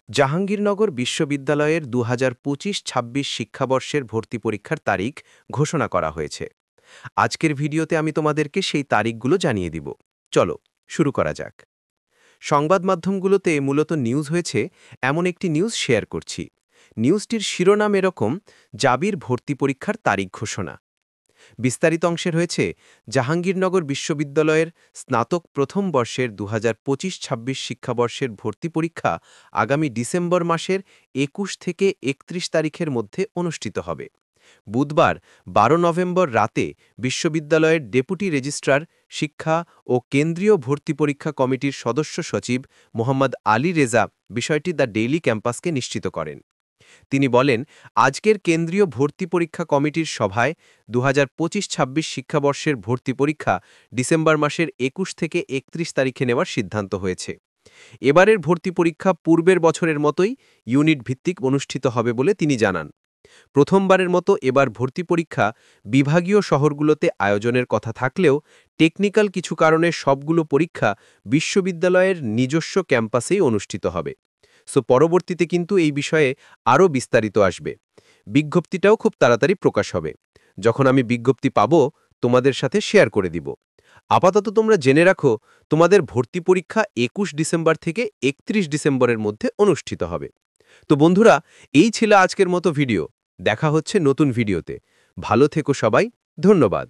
জাহাঙ্গীরনগর বিশ্ববিদ্যালয়ের ২০২৫-২৬ শিক্ষাবর্ষের ভর্তি পরীক্ষার তারিখ ঘোষণা করা হয়েছে। আজকের ভিডিওতে আমি তোমাদেরকে সেই তারিখগুলো জানিয়ে দিব। চলো শুরু করা যাক। সংবাদ মাধ্যমগুলোতে মূলত নিউজ হয়েছে এমন একটি নিউজ শেয়ার করছি। নিউজটির শিরোনাম এরকম: জাবির ভর্তি পরীক্ষার তারিখ ঘোষণা। বিস্তারিত অংশের হয়েছে জাহাঙ্গীরনগর বিশ্ববিদ্যালয়ের স্নাতক প্রথম বর্ষের ২০২৫-২৬ শিক্ষাবর্ষের ভর্তি পরীক্ষা আগামী ডিসেম্বর মাসের ২১ থেকে ৩১ তারিখের মধ্যে অনুষ্ঠিত হবে। বুধবার ১২ নভেম্বর রাতে বিশ্ববিদ্যালয়ের ডেপুটি রেজিস্ট্রার শিক্ষা ও কেন্দ্রীয় ভর্তি পরীক্ষা কমিটির সদস্য সচিব মোহাম্মদ আলী রেজা বিষয়টি দ্য ডেইলি ক্যাম্পাসকে নিশ্চিত করেন। তিনি বলেন, আজকের কেন্দ্রীয় ভর্তি পরীক্ষা কমিটির সভায় ২০২৫-২৬ শিক্ষাবর্ষের ভর্তি পরীক্ষা ডিসেম্বর মাসের ২১ থেকে ৩১ তারিখে নেওয়ার সিদ্ধান্ত হয়েছে। এবারের ভর্তি পরীক্ষা পূর্বের বছরের মতোই ইউনিট ভিত্তিক অনুষ্ঠিত হবে বলে তিনি জানান। প্রথমবারের মতো এবার ভর্তি পরীক্ষা বিভাগীয় শহরগুলোতে আয়োজনের কথা থাকলেও টেকনিক্যাল কিছু কারণে সবগুলো পরীক্ষা বিশ্ববিদ্যালয়ের নিজস্ব ক্যাম্পাসেই অনুষ্ঠিত হবে। পরবর্তীতে কিন্তু এই বিষয়ে আরও বিস্তারিত আসবে। বিজ্ঞপ্তিটাও খুব তাড়াতাড়ি প্রকাশ হবে। যখন আমি বিজ্ঞপ্তি পাবো তোমাদের সাথে শেয়ার করে দিব। আপাতত তোমরা জেনে রাখো, তোমাদের ভর্তি পরীক্ষা ২১ ডিসেম্বর থেকে ৩১ ডিসেম্বরের মধ্যে অনুষ্ঠিত হবে। তো বন্ধুরা, এই ছিল আজকের মতো ভিডিও। দেখা হচ্ছে নতুন ভিডিওতে। ভালো থেকো সবাই। ধন্যবাদ।